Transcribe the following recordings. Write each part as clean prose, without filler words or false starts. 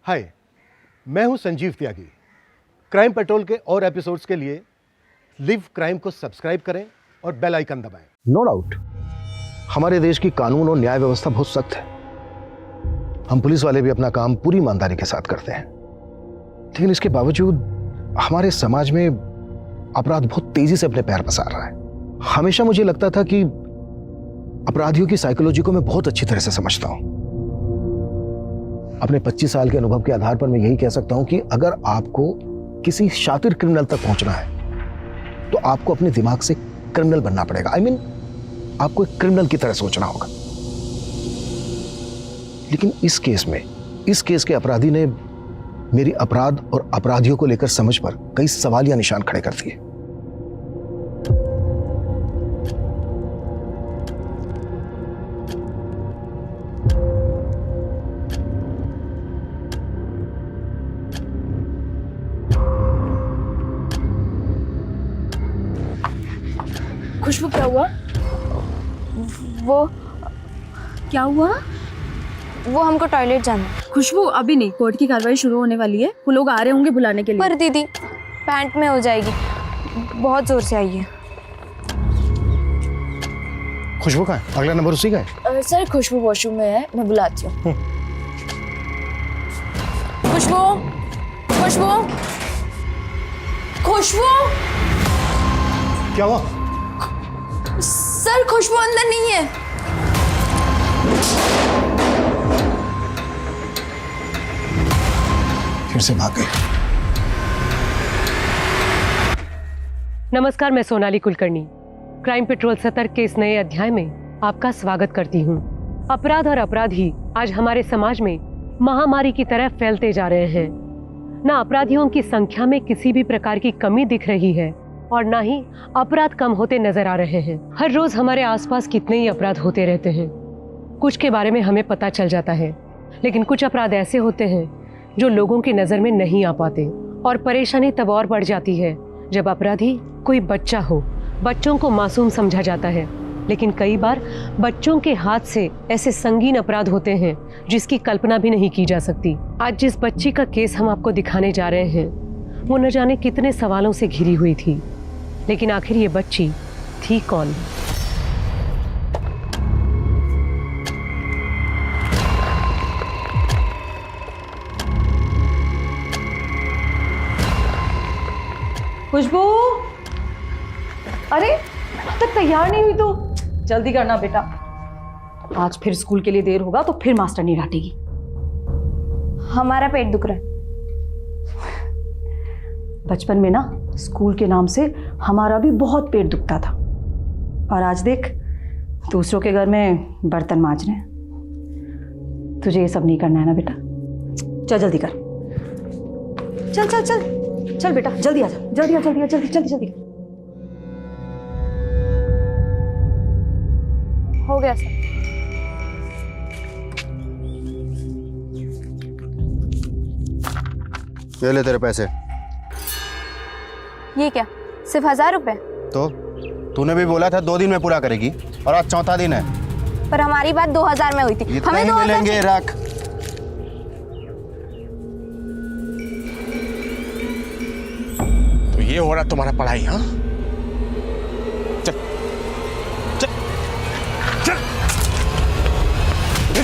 हाय, मैं हूं संजीव त्यागी। Crime petrol के और एपिसोड्स के लिए लिव क्राइम को सब्सक्राइब करें और बेल आइकन दबाएं। नो डाउट हमारे देश की कानून और न्याय व्यवस्था बहुत सख्त है। हम पुलिस वाले भी अपना काम पूरी ईमानदारी के साथ करते हैं, लेकिन इसके बावजूद हमारे समाज में अपराध बहुत तेजी से अपने पैर पसार रहा है। हमेशा मुझे लगता था कि अपराधियों की साइकोलॉजी को मैं बहुत अच्छी तरह से समझता हूं। अपने 25 साल के अनुभव के आधार पर मैं यही कह सकता हूं कि अगर आपको किसी शातिर क्रिमिनल तक पहुंचना है तो आपको अपने दिमाग से क्रिमिनल बनना पड़ेगा। I mean, आपको एक क्रिमिनल की तरह सोचना होगा। लेकिन इस केस के अपराधी ने मेरी अपराध और अपराधियों को लेकर समझ पर कई सवालिया निशान खड़े कर दिए। खुशबू, क्या हुआ? वो क्या हुआ? वो हमको टॉयलेट जाना है। खुशबू, अभी नहीं, कोर्ट की कार्रवाई शुरू होने वाली है। वो लोग आ रहे होंगे बुलाने के लिए। पर दीदी पैंट में हो जाएगी, बहुत जोर से आई है। खुशबू कहाँ है? अगला नंबर उसी का है। सर, खुशबू वॉशरूम में है, मैं बुलाती हूँ। खुशबू, खुशबू, खुशबू। क्या हुआ? सर, खुशबू अंदर नहीं है। फिर से भाग गई। नमस्कार, मैं सोनाली कुलकर्णी क्राइम पेट्रोल सतर्क के इस नए अध्याय में आपका स्वागत करती हूँ। अपराध और अपराधी आज हमारे समाज में महामारी की तरह फैलते जा रहे हैं। न अपराधियों की संख्या में किसी भी प्रकार की कमी दिख रही है और न ही अपराध कम होते नजर आ रहे हैं। हर रोज हमारे आसपास कितने ही अपराध होते रहते हैं। कुछ के बारे में हमें पता चल जाता है, लेकिन कुछ अपराध ऐसे होते हैं जो लोगों की नजर में नहीं आ पाते। और परेशानी तब और बढ़ जाती है जब अपराधी कोई बच्चा हो। बच्चों को मासूम समझा जाता है, लेकिन कई बार बच्चों के हाथ से ऐसे संगीन अपराध होते हैं जिसकी कल्पना भी नहीं की जा सकती। आज जिस बच्ची का केस हम आपको दिखाने जा रहे हैं वो न जाने कितने सवालों से घिरी हुई थी, लेकिन आखिर ये बच्ची थी कौन? खुशबू, अरे अब तक तैयार नहीं हुई तो जल्दी करना बेटा। आज फिर स्कूल के लिए देर होगा तो फिर मास्टर नहीं डांटेगी। हमारा पेट दुख रहा है। बचपन में ना स्कूल के नाम से हमारा भी बहुत पेट दुखता था, और आज देख दूसरों के घर में बर्तन मांज रहे हैं। तुझे ये सब नहीं करना है ना बेटा। चल जल्दी कर, चल चल चल चल बेटा, जल्दी आ जा, जल्दी आ, जल्दी आ, जल्दी जल्दी जल्दी। हो गया सर। ये ले तेरे पैसे। ये क्या, सिर्फ 1000 रुपए? तो तूने भी बोला था 2 दिन में पूरा करेगी, और आज चौथा दिन है। पर हमारी बात 2000 में हुई थी। हमें 2000 मिलेंगे। रख। तो ये हो रहा तुम्हारा पढ़ाई? हाँ, चल चल चल।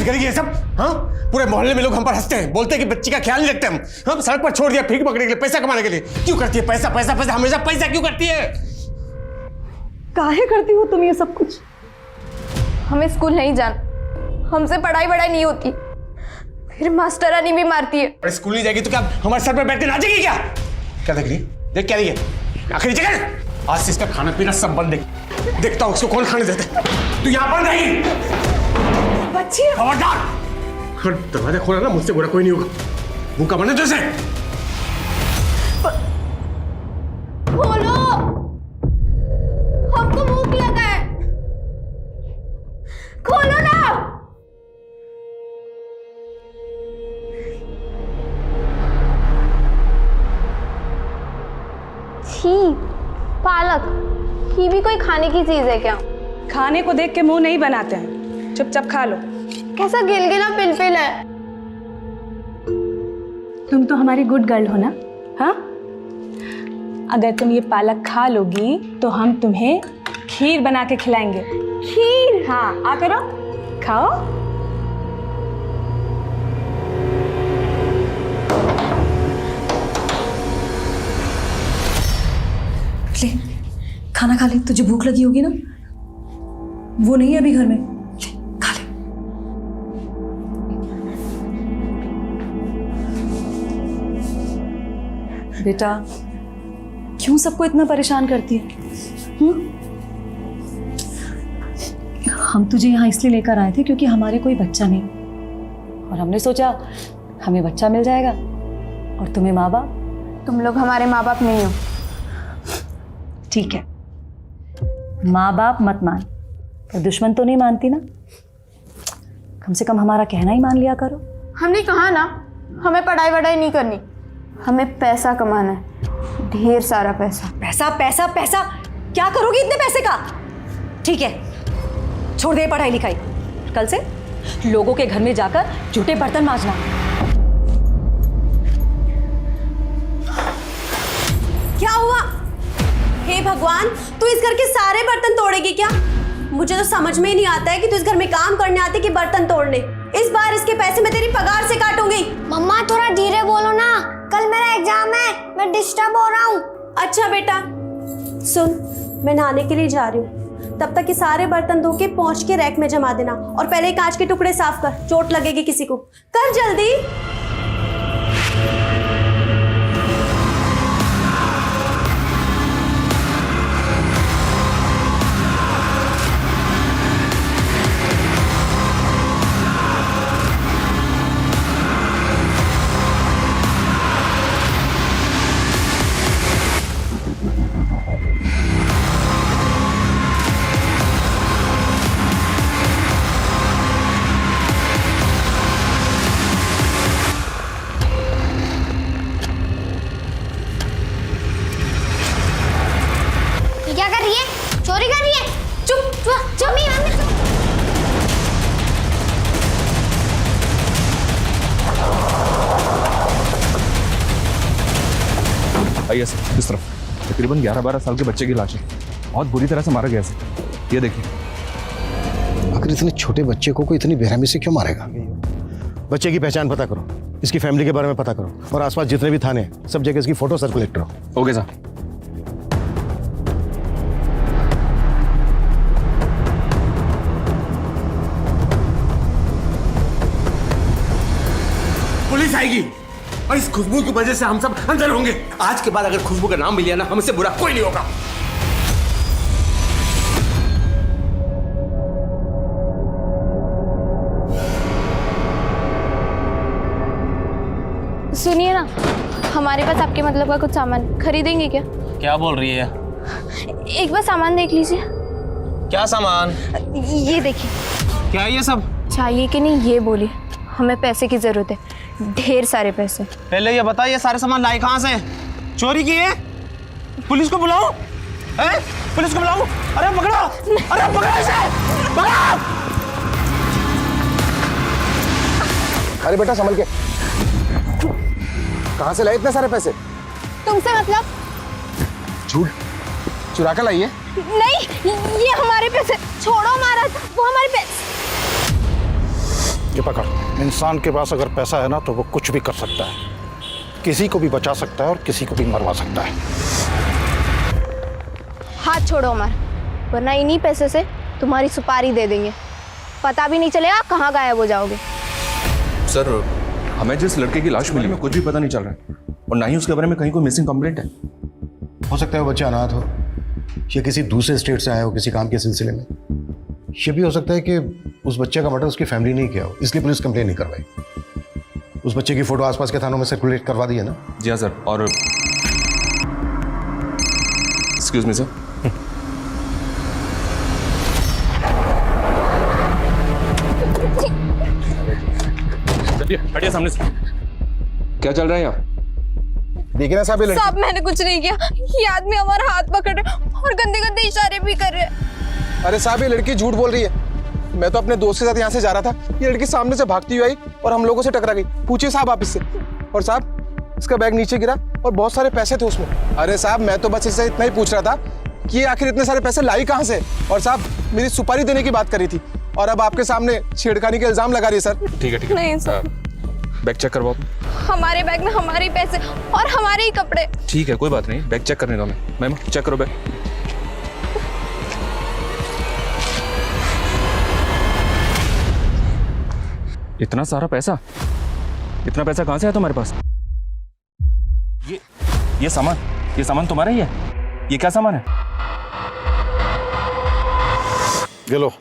करेगी ये सब? हाँ, पूरे मोहल्ले में लोग हम पर हंसते हैं, बोलते हैं कि बच्ची का ख्याल नहीं रखते हम सड़क पर छोड़ दिया भीख मांगने के लिए, पैसा कमाने के लिए। क्यों करती है? पैसा पैसा पैसा, हमेशा पैसा क्यों करती है? काहे करती हो तुम ये सब कुछ? हमें स्कूल नहीं जाना, हमसे पढ़ाई नहीं होती, फिर मास्टरानी भी मारती है। और स्कूल नहीं जाएगी तो क्या हमारे सर पर बैठ के नाचेगी? क्या क्या देख रही? देख क्या रही है? आखिरी जगह आज से इसका खाना पीना सब बंद। देखता हूँ उसको कौन खाने देता। तू यहाँ बंद रहेगी। बच्ची खबरदार, अगर दरवाजा खोला ना मुझसे बुरा कोई नहीं होगा। भूखा बने तो इसे खोलो, हमको भूख लगा है, खोलो ना। छी, पालक, ये भी कोई खाने की चीज है क्या? खाने को देख के मुंह नहीं बनाते हैं, चुपचाप खा लो। कैसा गिलगिला पिलपिल है। तुम तो हमारी गुड गर्ल हो ना? हाँ, अगर तुम ये पालक खा लोगी तो हम तुम्हें खीर बना के खिलाएंगे। खीर? हाँ, आ करो, खाओ। ले, खाना खा ले, तुझे भूख लगी होगी ना? वो नहीं है अभी घर में, ले खा ले। बेटा, क्यों सबको इतना परेशान करती है? हम तुझे यहाँ इसलिए लेकर आए थे क्योंकि हमारे कोई बच्चा नहीं, और हमने सोचा हमें बच्चा मिल जाएगा और तुम्हें माँ बाप। तुम लोग हमारे माँ बाप नहीं हो। ठीक है, माँ बाप मत मान, पर दुश्मन तो नहीं मानती ना? कम से कम हमारा कहना ही मान लिया करो। हमने कहा ना, हमें पढ़ाई वढ़ाई नहीं करनी, हमें पैसा कमाना है, ढेर सारा पैसा। पैसा पैसा पैसा, क्या करोगी इतने पैसे का? ठीक है, छोड़ दे पढ़ाई लिखाई, कल से लोगों के घर में जाकर झूठे बर्तन मांजना। क्या हुआ? हे भगवान, तू इस घर के सारे बर्तन तोड़ेगी क्या? मुझे तो समझ में ही नहीं आता है कि तू इस घर में काम करने आती कि बर्तन तोड़ने। इस बार इसके पैसे मैं तेरी पगार से काटूंगी। मम्मा थोड़ा धीरे बोलो ना, कल मेरा एग्जाम है, मैं डिस्टर्ब हो रहा हूँ। अच्छा बेटा सुन, मैं नहाने के लिए जा रही हूँ, तब तक ये सारे बर्तन धो के पहुंच के रैक में जमा देना, और पहले कांच के टुकड़े साफ कर, चोट लगेगी किसी को। कर जल्दी। क्या कर रही है? चोरी कर रही है? चुप चुप मम्मी। आइए सर, इस तरफ। तकरीबन 11-12 साल के बच्चे की लाश है, बहुत बुरी तरह से मारा गया सर। ये देखिए। आखिर इतने छोटे बच्चे को कोई इतनी बेरहमी से क्यों मारेगा? बच्चे की पहचान पता करो, इसकी फैमिली के बारे में पता करो, और आसपास जितने भी थाने हैं सब जगह इसकी फोटो सर्कुलेट करो। Okay sir. पुलिस आएगी और इस खुशबू की वजह से हम सब अंदर होंगे। आज के बाद अगर खुशबू का नाम मिल ना, हमसे बुरा कोई नहीं होगा। सुनिए ना, हमारे पास आपके मतलब का कुछ सामान खरीदेंगे क्या? क्या बोल रही है? एक बार सामान देख लीजिए। क्या सामान? ये देखिए। क्या ये सब चाहिए कि नहीं ये बोलिए, हमें पैसे की जरूरत है, ढेर सारे पैसे। पहले ये बताइए सारे सामान लाए कहाँ से? चोरी की है? पुलिस को बुलाऊं? हैं? पुलिस को बुलाऊं? अरे पकड़ो, अरे पकड़ो इसे, पकड़ो। अरे बेटा संभल के, कहाँ से लाए इतने सारे पैसे? तुमसे मतलब? झूठ चुरा कर लाइए? नहीं, ये हमारे पैसे। छोड़ो महाराज, वो हमारे पैसे। ये पकड़, इंसान के पास अगर पैसा है ना तो वो कुछ भी कर सकता है, किसी को भी बचा सकता है और किसी को भी मरवा सकता है। हाथ छोड़ो हमारा, वरना इन्हीं पैसे से तुम्हारी सुपारी दे देंगे, पता भी नहीं चलेगा कहाँ गायब हो जाओगे। सर, हमें जिस लड़के की लाश मिली में कुछ भी पता नहीं चल रहा है, और ना ही उसके बारे में कहीं कोई मिसिंग कंप्लेंट है। हो सकता है वो बच्चा अनाथ हो, या किसी दूसरे स्टेट से आया हो किसी काम के सिलसिले में। ये भी हो सकता है कि उस बच्चे का मर्डर उसकी फैमिली नहीं किया हो, इसलिए पुलिस कंप्लेन नहीं करवाई। उस बच्चे की फोटो आसपास के थानों में सर्कुलेट करवा दी है ना? जी हाँ सर। और एक्सक्यूज मी सर, हटिए सामने से। क्या चल रहा है यहाँ? देखिए ना साहब, साहब मैंने कुछ नहीं किया, ये आदमी हमारा हाथ पकड़ रहे और गंदे गंदे इशारे भी कर रहे हैं। अरे साहब, ये लड़की झूठ बोल रही है। मैं तो अपने दोस्त के साथ यहाँ से जा रहा था, ये लड़की सामने से भागती हुई आई और हम लोगों से टकरा गई। पूछिए साहब आप इससे। और साहब, इसका बैग नीचे गिरा और बहुत सारे पैसे थे उसमें। अरे साहब मैं तो बस इससे इतना ही पूछ रहा था कि ये आखिर इतने सारे पैसे लाई कहाँ से। और साहब मेरी सुपारी देने की बात करी थी और अब आपके सामने छेड़खानी के इल्जाम लगा रही है सर। ठीक है ठीक है। नहीं सर, बैग चेक करवाओ। हमारे बैग में हमारे ही पैसे और हमारे ही कपड़े। ठीक है कोई बात नहीं, बैग चेक करने दो। मैम चेक करो बैग। इतना सारा पैसा, इतना पैसा कहाँ से आया तुम्हारे पास? ये सामान तुम्हारा ही है? ये क्या सामान है? ये लो,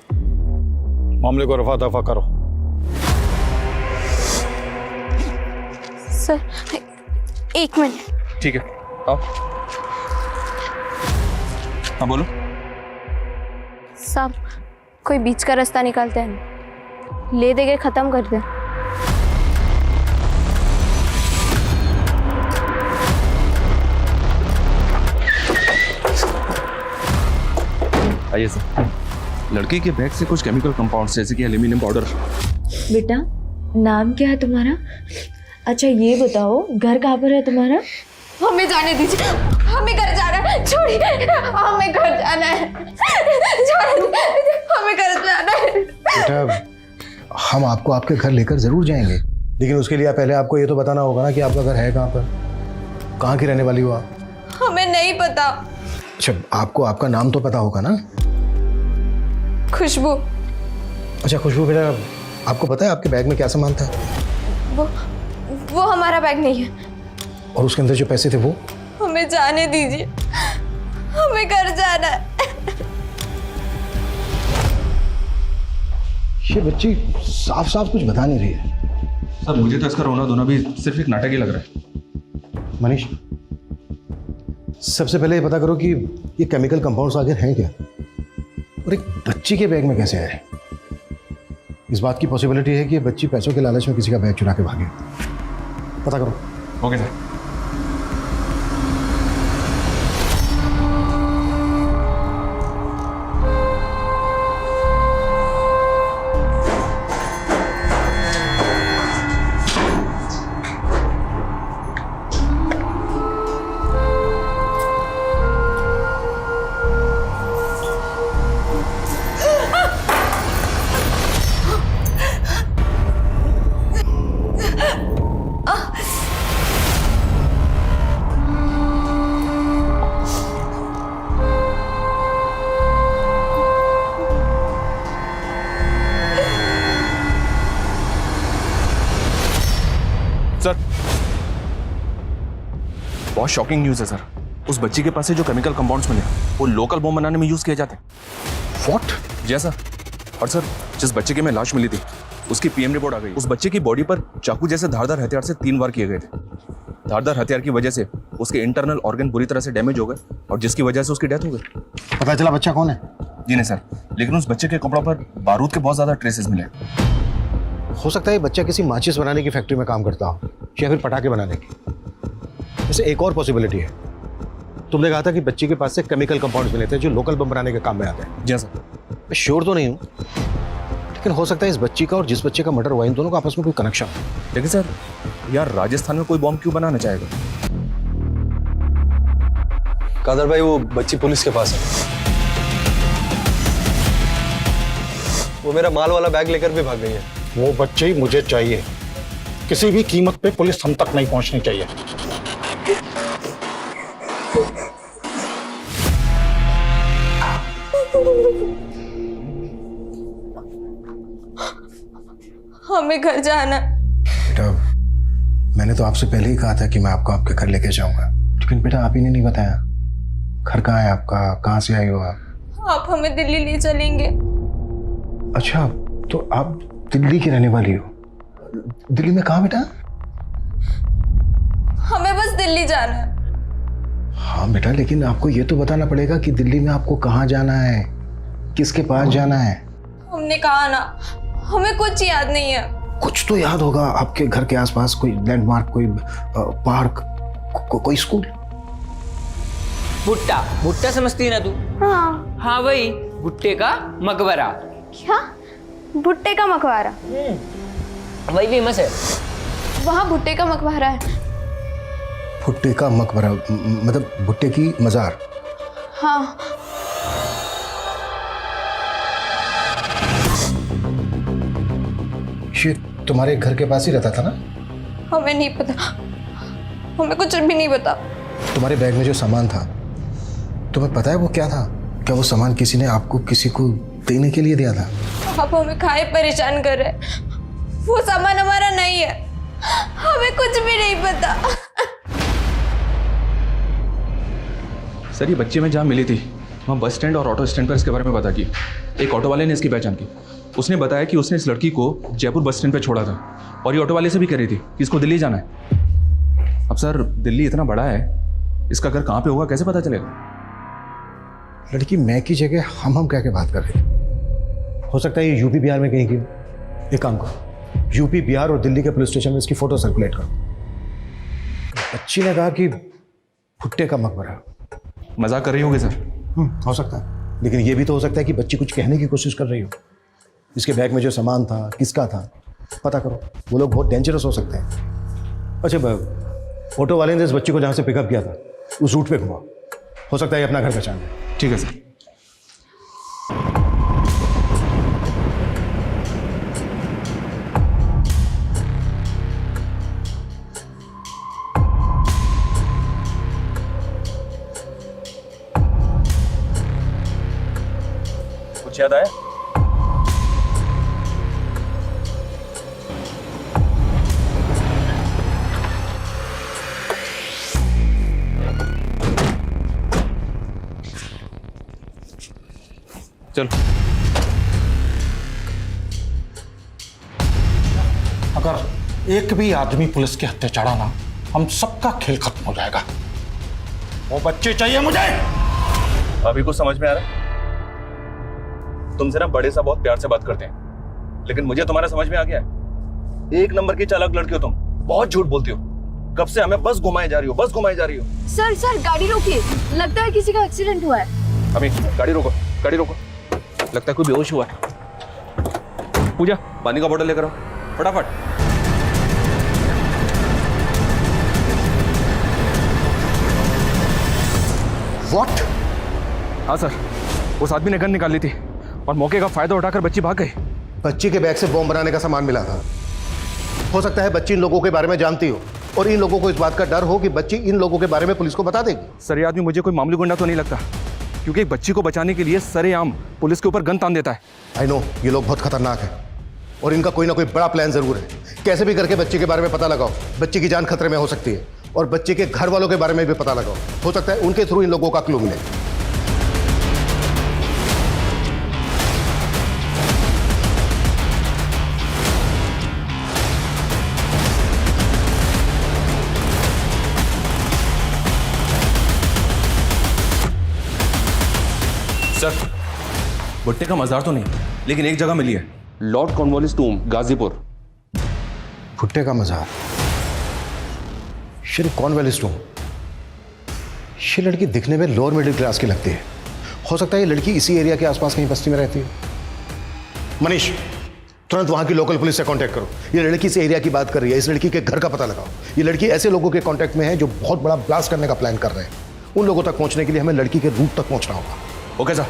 मामले को रफा दफा करो। Sir 1 minute. ठीक है आओ। हाँ बोलो। साहब कोई बीच का रास्ता निकालते हैं, ले दे के खत्म कर दे। आइए सर। लड़की के बैग से कुछ केमिकल कंपाउंड्स जैसे कि एल्यूमिनियम पाउडर। बेटा नाम क्या है तुम्हारा? अच्छा ये बताओ घर कहाँ पर है तुम्हारा? हमें जाने दीजिए, हमें घर जाना है। छोड़िए, हमें घर जाना है। हमें घर जाना है। बेटा हम आपको आपके घर लेकर जरूर जाएंगे, लेकिन उसके लिए पहले आपको ये तो बताना होगा ना कि आपका घर है कहाँ पर, कहाँ की रहने वाली हो आप? हमें नहीं पता। अच्छा आपको आपका नाम तो पता होगा ना? खुशबू। अच्छा खुशबू बेटा, आपको पता है आपके बैग में क्या सामान था? वो हमारा बैग नहीं है। और उसके अंदर जो पैसे थे वो? हमें जाने दीजिए, हमें घर जाना है। ये बच्ची साफ साफ कुछ बता नहीं रही है। सर मुझे तो इसका रोना धोना भी सिर्फ एक नाटक ही लग रहा है। मनीष सबसे पहले ये पता करो कि ये केमिकल कंपाउंड्स आखिर हैं क्या, और एक बच्ची के बैग में कैसे आए? इस बात की पॉसिबिलिटी है कि ये बच्ची पैसों के लालच में किसी का बैग चुरा के भागे। पता करो। Okay sir. सर बहुत शॉकिंग न्यूज़ है सर। उस बच्ची के पास से जो केमिकल कंपाउंड्स मिले वो लोकल बम बनाने में यूज किए जाते हैं। व्हाट? जी सर। और सर जिस बच्चे की में लाश मिली थी उसकी पीएम रिपोर्ट आ गई। उस बच्चे की बॉडी पर चाकू जैसे धारदार हथियार से 3 वार किए गए थे। धारदार हथियार की वजह से उसके इंटरनल ऑर्गन बुरी तरह से डैमेज हो गए और जिसकी वजह से उसकी डेथ हो गई। पता चला बच्चा कौन है? जी नहीं सर, लेकिन उस बच्चे के कपड़ों पर बारूद के बहुत ज्यादा ट्रेसेस मिले। हो सकता है बच्चा किसी माचिस बनाने की फैक्ट्री में काम करता हो या फिर पटाखे बनाने की। वैसे एक और पॉसिबिलिटी है, तुमने कहा था कि बच्ची के पास से केमिकल कंपाउंड्स मिले थे जो लोकल बम बनाने के काम में आते हैं। जी सर। मैं श्योर तो नहीं हूँ, लेकिन हो सकता है इस बच्ची का और जिस बच्चे का मर्डर हुआ इन दोनों का आपस में कोई कनेक्शन है। लेकिन सर यार राजस्थान में कोई बॉम्ब क्यों बनाना चाहेगा? कादर भाई वो बच्ची पुलिस के पास है। वो मेरा माल वाला बैग लेकर भी भाग गई है। वो बच्ची मुझे चाहिए, किसी भी कीमत पे पुलिस हम तक नहीं पहुंचनी चाहिए। हमें घर जाना। बेटा मैंने तो आपसे पहले ही कहा था कि मैं आपको आपके घर लेके जाऊंगा, लेकिन बेटा आप ही ने नहीं बताया घर कहाँ है आपका, कहाँ से आई हो आप? आप हमें दिल्ली ले चलेंगे। अच्छा तो आप दिल्ली की रहने वाली हो? दिल्ली में कहाँ बेटा? हमें बस दिल्ली जाना है। हाँ बेटा, लेकिन आपको ये तो बताना पड़ेगा कि दिल्ली में आपको कहाँ जाना है, किसके पास जाना है। हमने कहा ना, हमें कुछ याद नहीं है। कुछ तो याद होगा आपके घर के आसपास, कोई लैंडमार्क, कोई पार्क, कोई स्कूल। भुट्टा भुट्टा समझती है ना तू? हाँ हाँ वही भुट्टे का मकबरा। क्या? भुट्टे का मकबरा? वही फेमस है। वहाँ भुट्टे का मकबरा है। भुट्टे का मकबरा, मतलब भुट्टे की मज़ार। हाँ। ये तुम्हारे घर के पास ही रहता था ना? हमें नहीं पता, हमें कुछ भी नहीं पता। तुम्हारे बैग में जो सामान था, तुम्हें पता है वो क्या था? क्या वो सामान किसी ने आपको किसी को देने के लिए दिया था? आप हमें खाए परेशान कर रहे हैं। वो सामान हमारा नहीं है, हमें कुछ भी नहीं पता। सर, ये बच्चे में जहाँ मिली थी वहाँ बस स्टैंड और ऑटो स्टैंड पर इसके बारे में पता की। एक ऑटो वाले ने इसकी पहचान की। उसने बताया कि उसने इस लड़की को जयपुर बस स्टैंड पर छोड़ा था और ये ऑटो वाले से भी कह रही थी कि इसको दिल्ली जाना है। अब सर, दिल्ली इतना बड़ा है, इसका घर कहाँ पे होगा कैसे पता चलेगा? लड़की मैं की जगह हम कह के बात कर रहे थे। हो सकता है ये यूपी बिहार में कहीं की हो। एक काम करो, यूपी बिहार और दिल्ली के पुलिस स्टेशन में इसकी फोटो सर्कुलेट करो। बच्ची ने कहा कि भुट्टे का मकबरा। मजाक कर रही होगी सर? हो सकता है, लेकिन ये भी तो हो सकता है कि बच्ची कुछ कहने की कोशिश कर रही हो। इसके बैग में जो सामान था किसका था पता करो, वो लोग बहुत डेंजरस हो सकते हैं। अच्छा, ऑटो वाले ने इस बच्ची को जहाँ से पिकअप किया था उस रूट पे घुमाओ, हो सकता है ये अपना घर पहचान ले। ठीक है सर। कुछ याद आया? चलो। अगर एक भी आदमी पुलिस के हत्थे चढ़ा ना, हम सबका खेल खत्म हो जाएगा। वो बच्चे चाहिए मुझे। अभी कुछ समझ में आ रहा है? तुमसे ना बड़े सा बहुत प्यार से बात करते हैं, लेकिन मुझे तुम्हारा समझ में आ गया है। एक नंबर की चालाक लड़की हो तुम, बहुत झूठ बोलती हो। कब से हमें बस घुमाए जा रही हो, बस घुमाए जा रही हो। सर गाड़ी रोकिए, लगता है किसी का एक्सीडेंट हुआ है। अभी गाड़ी रोको, गाड़ी रोको। लगता है कोई बेहोश हुआ है। पूजा, पानी का बोतल लेकर आओ फटाफट। What? हाँ सर, उस आदमी ने गन निकाल ली थी और मौके का फायदा उठाकर बच्ची भाग गई। बच्ची के बैग से बॉम्ब बनाने का सामान मिला था। हो सकता है बच्ची इन लोगों के बारे में जानती हो और इन लोगों को इस बात का डर हो कि बच्ची इन लोगों के बारे में पुलिस को बता देगी। सर, ये आदमी मुझे कोई मामूली गुंडा तो नहीं लगता, क्योंकि एक बच्ची को बचाने के लिए सरेआम पुलिस के ऊपर गन तान देता है। आई नो, ये लोग बहुत खतरनाक है और इनका कोई ना कोई बड़ा प्लान जरूर है। कैसे भी करके बच्ची के बारे में पता लगाओ। बच्ची की जान खतरे में हो सकती है और बच्चे के घर वालों के बारे में भी पता लगाओ। हो सकता है उनके थ्रू इन लोगों का क्लू मिले। सर, भुट्टे का मजार तो नहीं, लेकिन एक जगह मिली है, लॉर्ड कॉर्नवालिस टूम, गाजीपुर। भुट्टे का मजार, श्री कॉर्नवालिस टूम। ये लड़की दिखने में लोअर मिडिल क्लास की लगती है। हो सकता है ये लड़की इसी एरिया के आसपास कहीं बस्ती में रहती है। मनीष, तुरंत वहां की लोकल पुलिस से कांटेक्ट करो। ये लड़की इस एरिया की बात कर रही है, इस लड़की के घर का पता लगाओ। ये लड़की ऐसे लोगों के कांटेक्ट में है जो बहुत बड़ा ब्लास्ट करने का प्लान कर रहे हैं। उन लोगों तक पहुंचने के लिए हमें लड़की के रूट तक पहुंचना होगा। Okay sir.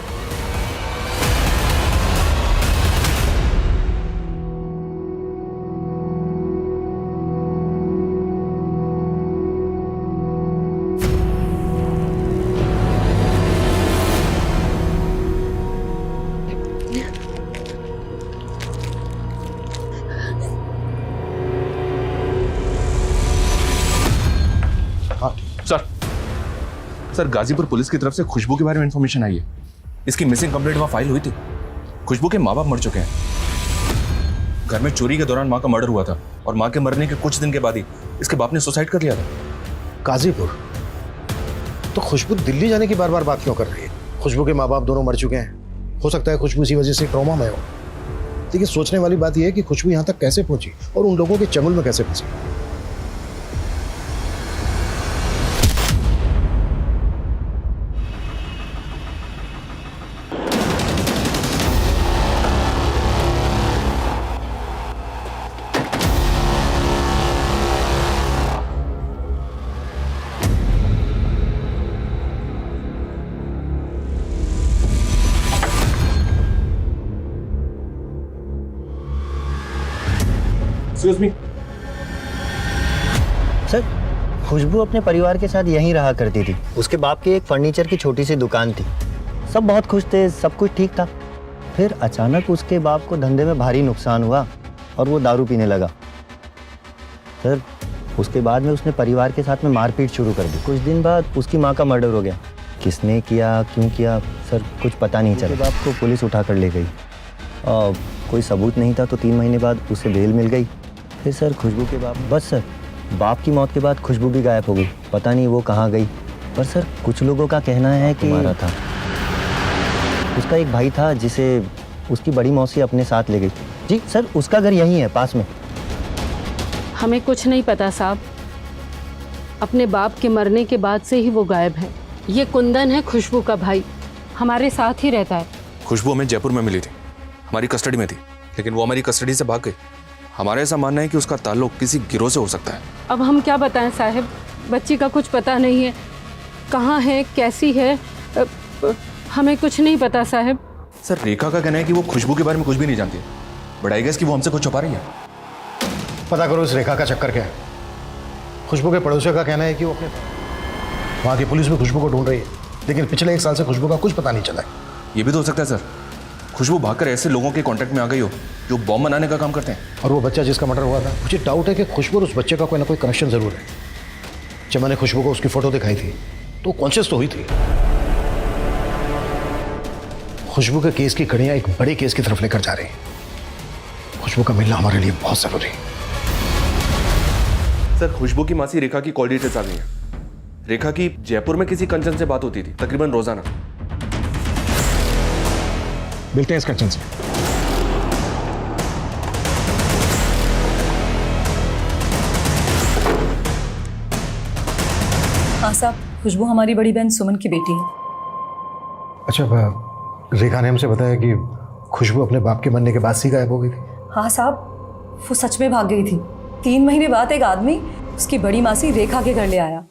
Sir, Ghazipur police की तरफ से खुशबू के बारे में इंफॉर्मेशन आई है। इसकी मिसिंग कंप्लेंट वहां फाइल हुई थी। खुशबू के माँ बाप मर चुके हैं। घर में चोरी के दौरान माँ का मर्डर हुआ था और माँ के मरने के कुछ दिन के बाद ही इसके बाप ने सुसाइड कर लिया था। गाजीपुर? तो खुशबू दिल्ली जाने की बार बार बात क्यों कर रही है? खुशबू के माँ बाप दोनों मर चुके हैं। हो सकता है खुशबू इसी वजह से ट्रॉमा में हो। लेकिन सोचने वाली बात यह है कि खुशबू यहाँ तक कैसे पहुंची और उन लोगों के चंगुल में कैसे फंसी। Excuse me. सर, खुशबू अपने परिवार के साथ यहीं रहा करती थी। उसके बाप की एक फर्नीचर की छोटी सी दुकान थी। सब बहुत खुश थे, सब कुछ ठीक था। फिर अचानक उसके बाप को धंधे में भारी नुकसान हुआ और वो दारू पीने लगा। सर, उसके बाद में उसने परिवार के साथ में मारपीट शुरू कर दी। कुछ दिन बाद उसकी माँ का मर्डर हो गया। किसने किया, क्यों किया, सर कुछ पता नहीं चला। बाप को पुलिस उठा कर ले गई और कोई सबूत नहीं था, तो 3 महीने बाद उसे बेल मिल गई। फिर सर खुशबू के बाप, बस सर बाप की मौत के बाद खुशबू भी गायब हो गई। पता नहीं वो कहाँ गई। पर सर कुछ लोगों का कहना है कि मारा था। उसका एक भाई था जिसे उसकी बड़ी मौसी अपने साथ ले गई। जी सर, उसका घर यहीं है पास में। हमें कुछ नहीं पता साहब। अपने बाप के मरने के बाद से ही वो गायब है। ये कुंदन है खुशबू का भाई, हमारे साथ ही रहता है। खुशबू हमें जयपुर में मिली थी, हमारी कस्टडी में थी, लेकिन वो हमारी कस्टडी से भाग गई। हमारा ऐसा मानना है कि उसका ताल्लुक किसी गिरोह से हो सकता है। अब हम क्या बताएं साहब, बच्ची का कुछ पता नहीं है, कहाँ है, कैसी है, हमें कुछ नहीं पता साहब। सर रेखा का कहना है कि वो खुशबू के बारे में कुछ भी नहीं जानती, बट आई गेस कि वो हमसे कुछ छुपा रही है। पता करो इस रेखा का चक्कर क्या है। खुशबू के पड़ोसियों का कहना है कि वो अपने वहाँ की पुलिस भी खुशबू को ढूंढ रही है, लेकिन पिछले 1 साल से खुशबू का कुछ पता नहीं चला है। ये भी तो हो सकता है सर, खुशबू भागकर ऐसे लोगों के कांटेक्ट में आ गई हो जो बॉम्ब बनाने का काम करते हैं। और वो बच्चा जिसका मर्डर हुआ था, मुझे डाउट है कि खुशबू और उस बच्चे का कोई ना कोई कनेक्शन जरूर है। जब मैंने खुशबू को उसकी फोटो दिखाई थी तो कॉन्शियस तो हुई थी। खुशबू के केस की कड़ियां एक बड़े केस की तरफ लेकर जा रही हैं। खुशबू का मिलना हमारे लिए बहुत जरूरी है। सर खुशबू की मासी रेखा की कॉल डिटेल्स आ गई हैं। रेखा की जयपुर में किसी कंचन से बात होती थी, तकरीबन रोजाना। मिलते हैं इस कंचन से। हाँ साहब, खुशबू हमारी बड़ी बहन सुमन की बेटी है। अच्छा, रेखा ने हमसे बताया कि खुशबू अपने बाप के मरने के बाद से गायब हो गई थी। हाँ साहब, वो सच में भाग गई थी। 3 महीने बाद एक आदमी उसकी बड़ी मासी रेखा के घर ले आया,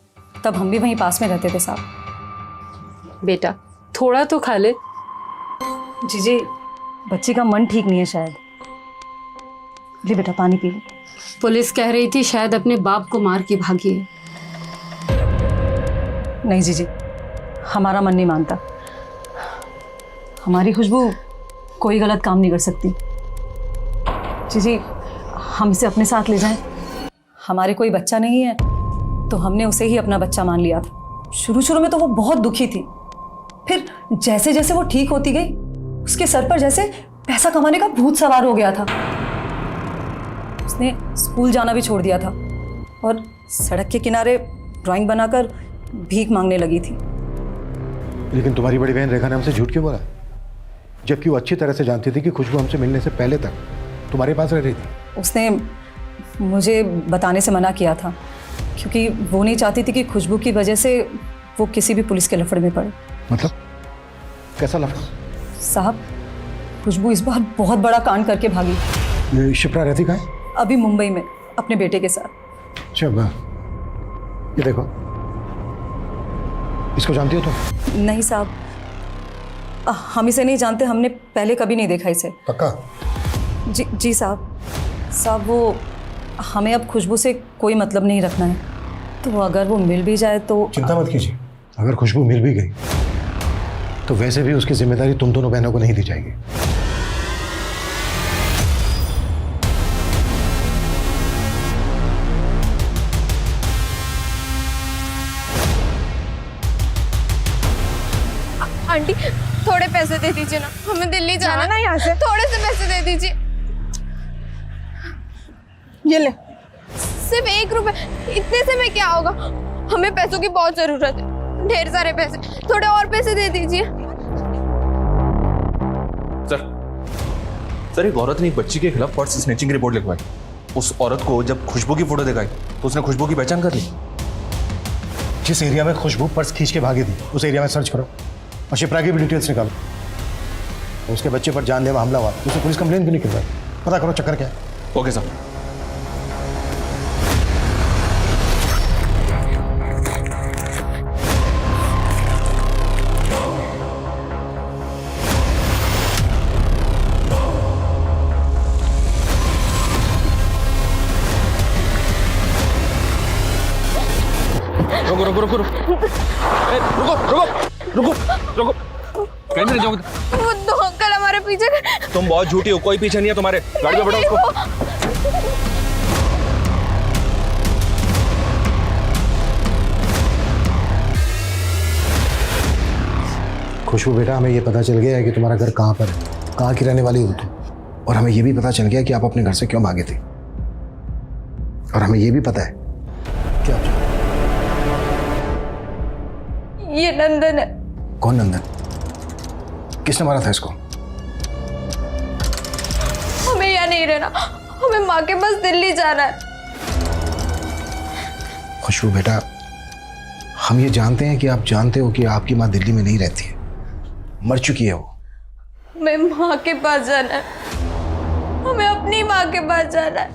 तब हम भी वहीं पास में रहते थे साहब। बेटा थोड़ा तो खा ले। जीजी, बच्ची का मन ठीक नहीं है शायद। ले बेटा पानी पी ले। पुलिस कह रही थी शायद अपने बाप को मार के भागी है। नहीं जीजी, हमारा मन नहीं मानता। हमारी खुशबू कोई गलत काम नहीं कर सकती। जीजी, हम इसे अपने साथ ले जाएं। हमारे कोई बच्चा नहीं है तो हमने उसे ही अपना बच्चा मान लिया था। शुरू में तो वो बहुत दुखी थी, फिर जैसे जैसे वो ठीक होती गई उसके सर पर जैसे पैसा कमाने का भूत सवार हो गया था। उसने स्कूल जाना भी छोड़ दिया था और सड़क के किनारे ड्राइंग बनाकर भीख मांगने लगी थी। लेकिन तुम्हारी बड़ी बहन रेखा ने हमसे झूठ क्यों बोला, जबकि वो अच्छी तरह से जानती थी कि खुशबू हमसे मिलने से पहले तक तुम्हारे पास रह रही थी। उसने मुझे बताने से मना किया था क्योंकि वो नहीं चाहती थी कि खुशबू की वजह से वो किसी भी पुलिस के लफड़े में पड़े। मतलब कैसा लफड़ा? साहब, खुशबू इस बार बहुत बड़ा कांड करके भागी। शिप्रा रहती कहाँ है? अभी मुंबई में अपने बेटे के साथ। अच्छा, ये देखो, इसको जानती हो तुम? नहीं साहब, हम इसे नहीं जानते। हमने पहले कभी नहीं देखा इसे। पक्का? जी साहब, वो हमें अब खुशबू से कोई मतलब नहीं रखना है, तो अगर वो मिल भी जाए तो। चिंता मत कीजिए, अगर खुशबू मिल भी गई तो वैसे भी उसकी जिम्मेदारी तुम दोनों बहनों को नहीं दी जाएगी। आंटी थोड़े पैसे दे दीजिए ना, हमें दिल्ली जाना है यहाँ से। थोड़े से पैसे दे दीजिए। ये ले। सिर्फ 1 रुपए, इतने से में क्या होगा? हमें पैसों की बहुत जरूरत है, ढेर सारे पैसे। थोड़े और पैसे दे दीजिए। सर एक औरत ने एक बच्ची के खिलाफ पर्स स्नैचिंग रिपोर्ट लिखवाई। उस औरत को जब खुशबू की फोटो दिखाई तो उसने खुशबू की पहचान कर ली। जिस एरिया में खुशबू पर्स खींच के भागी थी उस एरिया में सर्च करो और शिप्रा की भी डिटेल्स निकालो। उसके बच्चे पर जानलेवा हमला हुआ, उसे पुलिस कंप्लेन क्यों नहीं करवाई? पता करो चक्कर क्या है। Okay sir. रुको रुको रुको रुको रुको रुको रुको रुको कहीं नहीं जाओगे। वो दो अंकल हमारे पीछे। तुम बहुत झूठी हो, कोई पीछे नहीं है तुम्हारे। गाड़ी में बैठो उसको। खुशबू बेटा, हमें ये पता चल गया है कि तुम्हारा घर कहाँ पर है, कहाँ की रहने वाली हो तुम। और हमें ये भी पता चल गया कि आप अपने घर से क्यों भागे थे। और हमें ये भी पता है कि आप ये नंदन है। कौन नंदन? किसने मारा था इसको? हमें यहाँ नहीं रहना, हमें माँ के पास दिल्ली जाना है। खुशबू बेटा, हम ये जानते हैं कि आप जानते हो कि आपकी माँ दिल्ली में नहीं रहती है, मर चुकी है वो। हमें माँ के पास जाना है, हमें अपनी माँ के पास जाना है।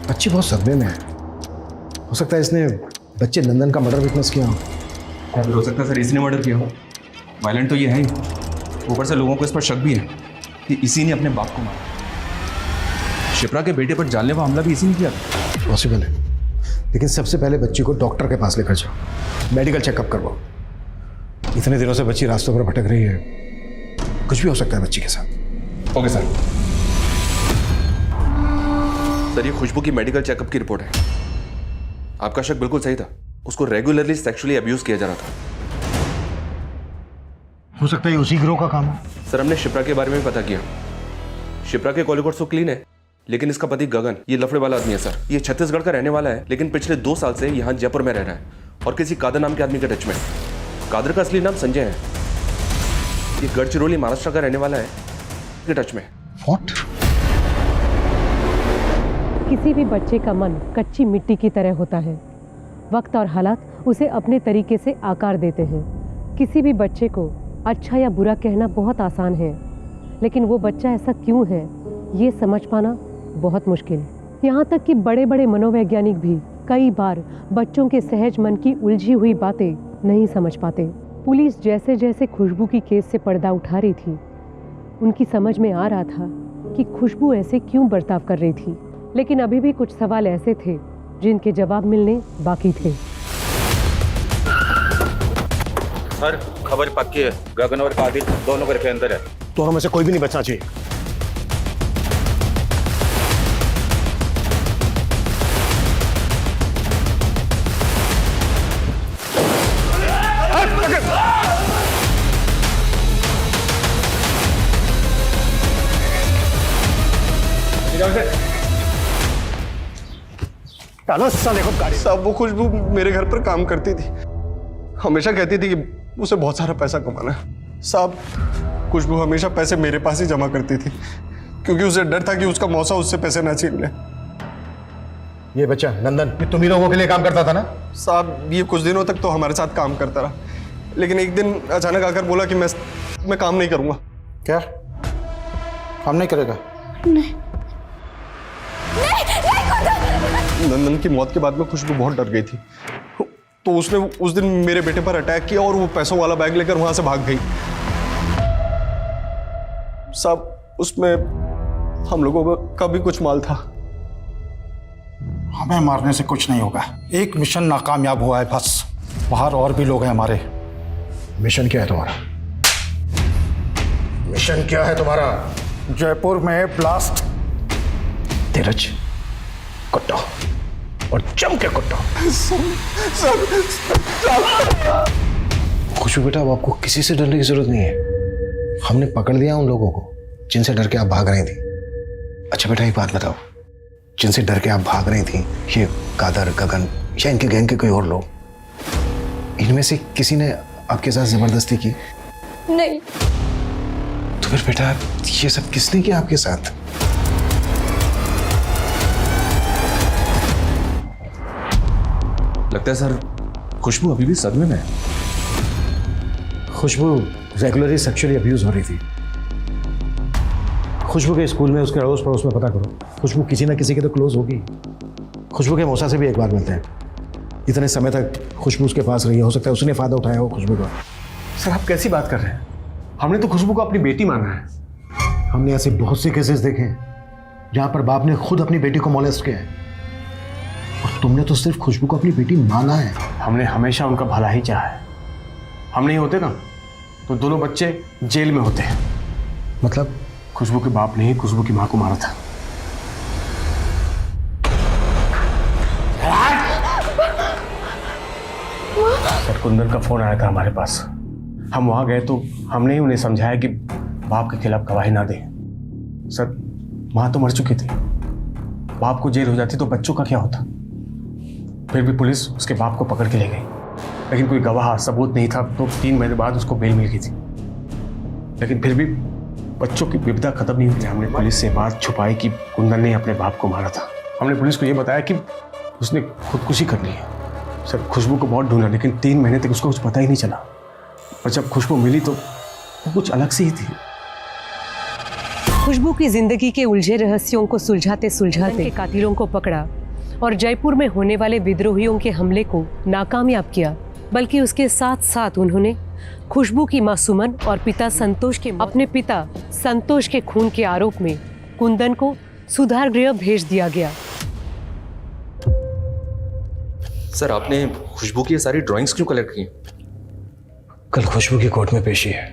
बच्ची बहुत सदमे में है। हो सकता है इसने बच्चे नंदन का मर्डर विटनेस किया हो। हो सकता है सर इसने मर्डर किया हो। वायलेंट तो ये है ही, ऊपर से लोगों को इस पर शक भी है कि इसी ने अपने बाप को मारा। शिप्रा के बेटे पर जानलेवा हमला भी इसी ने किया था। पॉसिबल है, लेकिन सबसे पहले बच्ची को डॉक्टर के पास लेकर जाओ, मेडिकल चेकअप करवाओ। इतने दिनों से बच्ची रास्तों पर भटक रही है, कुछ भी हो सकता है बच्ची के साथ। Okay sir. सर, ये खुशबू की मेडिकल चेकअप की रिपोर्ट है। आपका शक बिल्कुल सही था, उसको रेगुलरली सेक्सुअली अब्यूज किया जा रहा था। हो सकता है उसी गिरोह का काम है। सर, हमने शिप्रा के बारे में भी पता किया। शिप्रा के कॉलिकोट्स तो क्लीन है, लेकिन इसका पति गगन ये लफड़े वाला आदमी है सर। ये छत्तीसगढ़ का रहने वाला है, लेकिन पिछले 2 साल से यहाँ जयपुर में रह रहा है और किसी कादर नाम के आदमी के टच में। कादर का असली नाम संजय है। ये गढ़चिरौली महाराष्ट्र का रहने वाला है के टच में। What? किसी भी बच्चे का मन कच्ची मिट्टी की तरह होता है। वक्त और हालात उसे अपने तरीके से आकार देते हैं। किसी भी बच्चे को अच्छा या बुरा कहना बहुत आसान है, लेकिन वो बच्चा ऐसा क्यों है ये समझ पाना बहुत मुश्किल। यहाँ तक कि बड़े बड़े मनोवैज्ञानिक भी कई बार बच्चों के सहज मन की उलझी हुई बातें नहीं समझ पाते। पुलिस जैसे जैसे खुशबू की केस से पर्दा उठा रही थी, उनकी समझ में आ रहा था कि खुशबू ऐसे क्यों बर्ताव कर रही थी, लेकिन अभी भी कुछ सवाल ऐसे थे जिनके जवाब मिलने बाकी थे। सर, खबर पक्की है, गगन और कादिर दोनों घर के अंदर है। दोनों में से कोई भी नहीं बचना चाहिए। साहब, वो खुशबू मेरे घर पर काम करती थी, हमेशा कहती थी कि उसे बहुत सारा पैसा कमाना है। साहब, खुशबू हमेशा पैसे मेरे पास ही जमा करती थी, क्योंकि उसे डर था कि उसका मौसा उससे पैसे ना छीन ले। ये बच्चा नंदन, ये तुम ही लोगों के लिए काम करता था ना? साहब, ये कुछ दिनों तक तो हमारे साथ काम करता रहा, लेकिन एक दिन अचानक आकर बोला कि मैं काम नहीं करूंगा। क्या काम नहीं करेगा? नहीं। नंदन की मौत के बाद में खुशबू बहुत डर गई थी, तो उसने उस दिन मेरे बेटे पर अटैक किया और वो पैसों वाला बैग लेकर वहां से भाग गई। साहब, उसमें हम लोगों का भी कुछ माल था। हमें मारने से कुछ नहीं होगा, एक मिशन नाकामयाब हुआ है बस। बाहर और भी लोग हैं हमारे। मिशन क्या है तुम्हारा? मिशन क्या है तुम्हारा? जयपुर में ब्लास्ट। धीरज, कुट्टा और जम के कुट्टा। खुशबू बेटा, अब आपको किसी से डरने की जरूरत नहीं है। हमने पकड़ लिया उन लोगों को जिनसे डर के आप भाग रही थी। अच्छा बेटा, एक बात बताओ, जिनसे डर के आप भाग रही थी, ये कादर, गगन या इनके गैंग के कोई और लोग, इनमें से किसी ने आपके साथ जबरदस्ती की? नहीं। तो फिर बेटा ये सब किसने किया आपके साथ? लगता है सर खुशबू अभी भी सदमे में है। खुशबू रेगुलरली सेक्सुअली अब्यूज हो रही थी। खुशबू के स्कूल में, उसके अड़ोस पड़ोस में पता करो, खुशबू किसी ना किसी के तो क्लोज होगी। खुशबू के मौसा से भी एक बार मिलते हैं। इतने समय तक खुशबू उसके पास रही है, हो सकता है उसने फायदा उठाया हो खुशबू का। सर, आप कैसी बात कर रहे हैं? हमने तो खुशबू को अपनी बेटी माना है। हमने ऐसे बहुत से केसेस देखे हैं जहां पर बाप ने खुद अपनी बेटी को मोलेस्ट किया है, और तुमने तो सिर्फ खुशबू को अपनी बेटी माना है। हमने हमेशा उनका भला ही चाहा है। हम नहीं होते ना तो दोनों बच्चे जेल में होते हैं। मतलब? खुशबू के बाप ने ही खुशबू की मां को मारा था। सर, कुंदन का फोन आया था हमारे पास। हम वहां गए तो हमने ही उन्हें समझाया कि बाप के खिलाफ गवाही ना दें। सर, मां तो मर चुकी थी, बाप को जेल हो जाती तो बच्चों का क्या होता। फिर भी पुलिस उसके बाप को पकड़ के ले गई, लेकिन कोई गवाह सबूत नहीं था, तो 3 महीने बाद उसको बेल मिल गई थी। लेकिन फिर भी बच्चों की विपदा खत्म नहीं हुई। हमने पुलिस से बात छुपाई कि कुंदन ने अपने बाप को मारा था। हमने पुलिस को यह बताया कि उसने खुदकुशी कर ली है। सर, खुशबू को बहुत ढूंढा, लेकिन 3 महीने तक उसको कुछ पता ही नहीं चला। और जब खुशबू मिली तो वो कुछ अलग सी ही थी। खुशबू की जिंदगी के उलझे रहस्यों को सुलझाते सुलझाते कातिलों को पकड़ा और जयपुर में होने वाले विद्रोहियों के हमले को नाकामयाब किया, बल्कि उसके साथ साथ उन्होंने खुशबू की मां सुमन और पिता संतोष के अपने पिता संतोष के खून के आरोप में कुंदन को सुधार गृह भेज दिया गया। सर, आपने खुशबू की ये सारी ड्राइंग्स क्यों कलेक्ट की? कल खुशबू की कोर्ट में पेशी है,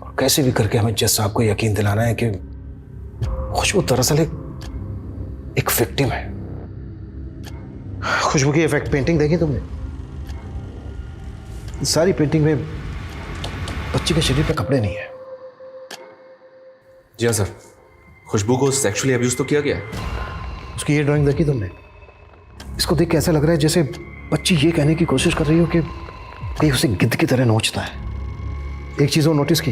और कैसे भी करके हमें जज साहब को यकीन दिलाना है कि खुशबू दरअसल एक विक्टिम है। खुशबू की इफेक्ट पेंटिंग देखी तुमने? सारी पेंटिंग में बच्ची के शरीर पे कपड़े नहीं है। जी हाँ सर, खुशबू को सेक्सुअली अब्यूज तो किया गया है। उसकी ये ड्राइंग देखी तुमने? इसको देख के ऐसा लग रहा है जैसे बच्ची ये कहने की कोशिश कर रही हो कि कहीं उसे गिद्ध की तरह नोचता है। एक चीज और नोटिस की,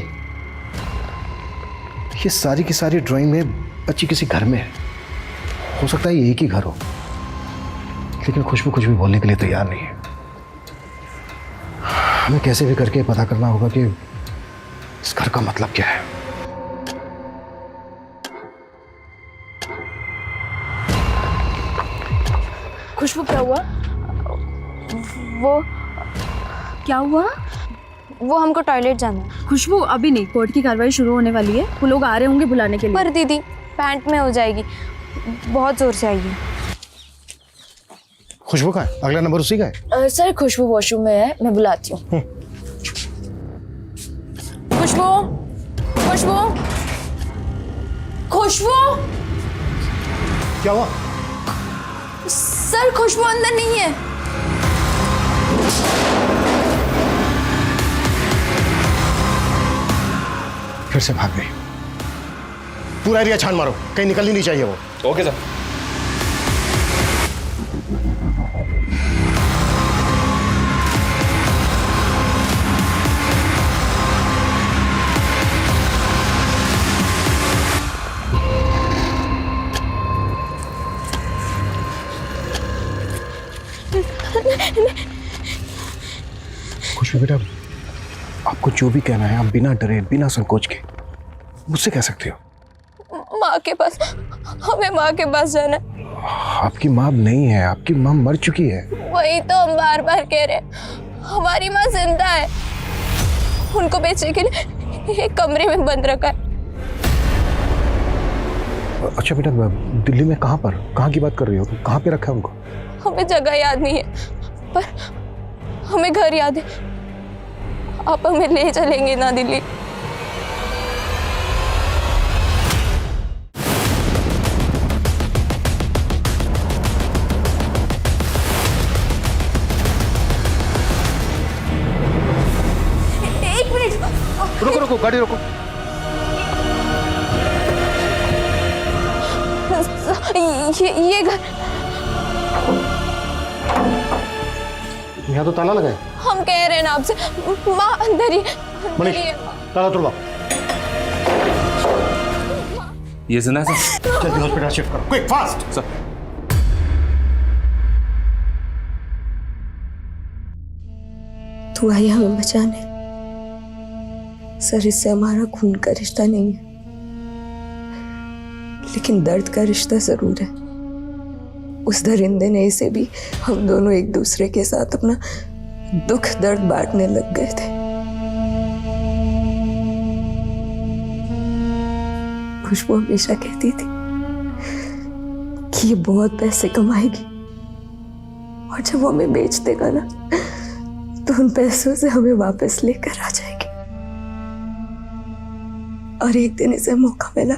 ये सारी की सारी ड्राइंग में बच्ची किसी घर में है। हो सकता है ये एक ही घर हो, लेकिन खुशबू कुछ भी बोलने के लिए तैयार नहीं है। हमें कैसे भी करके पता करना होगा कि इस घर का मतलब क्या है। खुशबू, क्या हुआ? वो क्या हुआ? वो हमको टॉयलेट जाना है। खुशबू अभी नहीं, कोर्ट की कार्रवाई शुरू होने वाली है, वो लोग आ रहे होंगे बुलाने के लिए। पर दीदी, पैंट में हो जाएगी, बहुत जोर से आएगी। खुशबू का है? अगला नंबर उसी का है। सर, खुशबू वॉशरूम में है, मैं बुलाती हूँ। खुशबू, खुशबू, खुशबू। क्या हुआ? सर, खुशबू अंदर नहीं है। फिर से भाग गई। पूरा एरिया छान मारो, कहीं निकलनी नहीं चाहिए वो। Okay sir. खुशबू बेटा, आपको जो भी कहना है आप बिना डरे बिना संकोच के मुझसे कह सकते हो। माँ के पास, हमें माँ के पास जाना है। आपकी माँ नहीं है, आपकी माँ मर चुकी है। वही तो हम बार बार कह रहे हैं, हमारी माँ जिंदा है। उनको बेचने के लिए एक कमरे में बंद रखा है। अच्छा बेटा, दिल्ली में कहाँ की बात कर रही हो? कहाँ पे रखा है उनको? हमें जगह याद नहीं है, पर हमें घर याद है। आप हमें ले चलेंगे ना दिल्ली? एक मिनट, रुको रुको, गाड़ी रोको। ये घर, यहाँ तो ताला लगा है। हम कह रहे हैं ना आपसे, माँ अंदर ही मनीष, ताला तोड़वा। ये जिंदा है सर। जल्दी हॉस्पिटल शिफ्ट करो, क्विक फास्ट। सर, तू आई हमें बचाने। सर, इससे हमारा खून का रिश्ता नहीं है, लेकिन दर्द का रिश्ता जरूर है। उस दरिंदे ने इसे भी हम दोनों एक दूसरे के साथ अपना दुख दर्द बांटने लग गए थे। खुशबू हमेशा कहती थी कि ये बहुत पैसे कमाएगी और जब वो हमें बेच देगा ना तो उन पैसों से हमें वापस लेकर आ जाएगी। और एक दिन इसे मौका मिला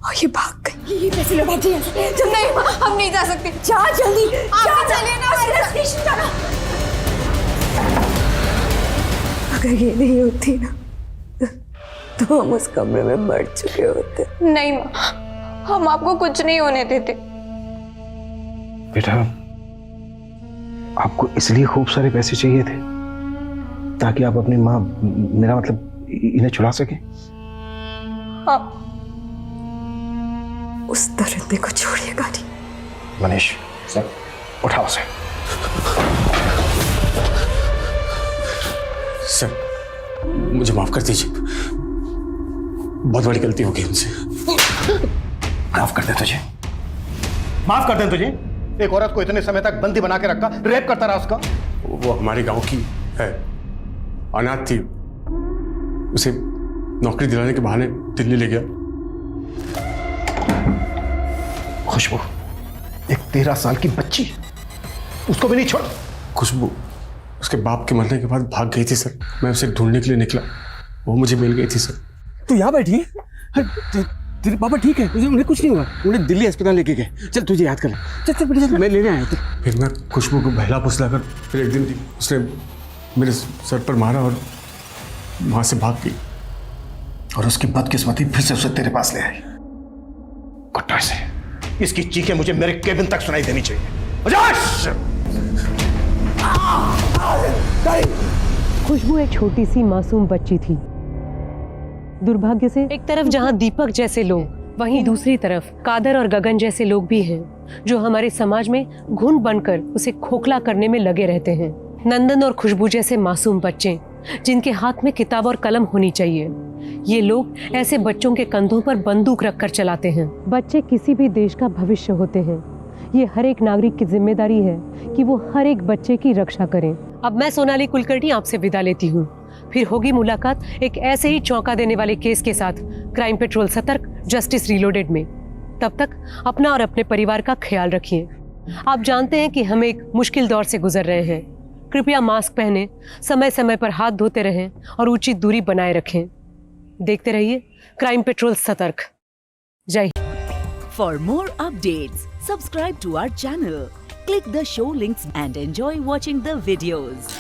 और ये भाग गई। ये पैसे लो, भागिए। नहीं हम नहीं जा सकते। जा जल्दी, आप चलिए ना स्टेशन जाना। अगर ये नहीं होती ना तो हम उस कमरे में मर चुके होते। नहीं माँ, हम आपको कुछ नहीं होने देते। बेटा, आपको इसलिए खूब सारे पैसे चाहिए थे ताकि आप अपनी माँ, मेरा मतलब इन्हें छुड़ा सके? हाँ। उस दरिंदे को छोड़िएगा नहीं। मनीष सर, उठाओ उसे। सर मुझे माफ कर दीजिए, बहुत बड़ी गलती हो गई उनसे। माफ कर दे तुझे, माफ कर दे तुझे। एक औरत को इतने समय तक बंदी बना के रखा, रेप करता रहा उसका। वो हमारे गांव की है, अनाथ थी, उसे नौकरी दिलाने के बहाने दिल्ली ले गया। खुशबू, एक 13 साल की बच्ची, उसको भी नहीं छोड़। खुशबू उसके बाप के मरने के बाद भाग गई थी सर। मैं उसे ढूंढने के लिए निकला, वो मुझे मिल गई थी सर। तू यहाँ बैठी है? तेरे पापा ठीक है? उन्हें कुछ नहीं हुआ? उन्हें दिल्ली अस्पताल लेके गए। चल तुझे याद कर, चल चल बेटा चल, मैं लेने आया था। फिर मैं खुशबू को बहला फुसला कर फिर एक दिन उसने मेरे सर पर मारा और वहां से भाग गई। और उसकी बदकिस्मती फिर से उसे तेरे पास ले आई। कुत्ता से इसकी चीखें मुझे मेरे केबिन तक सुनाई देनी चाहिए। खुशबू एक छोटी सी मासूम बच्ची थी। दुर्भाग्य से एक तरफ जहां दीपक जैसे लोग, वहीं दूसरी तरफ कादर और गगन जैसे लोग भी हैं जो हमारे समाज में घुन बनकर उसे खोखला करने में लगे रहते हैं। नंदन और खुशबू जैसे मासूम बच्चे जिनके हाथ में किताब और कलम होनी चाहिए, ये लोग ऐसे बच्चों के कंधों पर बंदूक रखकर चलाते हैं। बच्चे किसी भी देश का भविष्य होते हैं। ये हर एक नागरिक की जिम्मेदारी है कि वो हर एक बच्चे की रक्षा करें। अब मैं सोनाली कुलकर्णी आपसे विदा लेती हूँ। फिर होगी मुलाकात एक ऐसे ही चौंका देने वाले केस के साथ क्राइम पेट्रोल सतर्क, जस्टिस रीलोडेड में। तब तक अपना और अपने परिवार का ख्याल रखिए। आप जानते हैं कि हम एक मुश्किल दौर से गुजर रहे हैं। कृपया मास्क पहनें, समय समय पर हाथ धोते रहें और उचित दूरी बनाए रखें। देखते रहिए क्राइम पेट्रोल सतर्क। जय Hind. For more updates, subscribe to our channel, click the show links and enjoy watching the videos.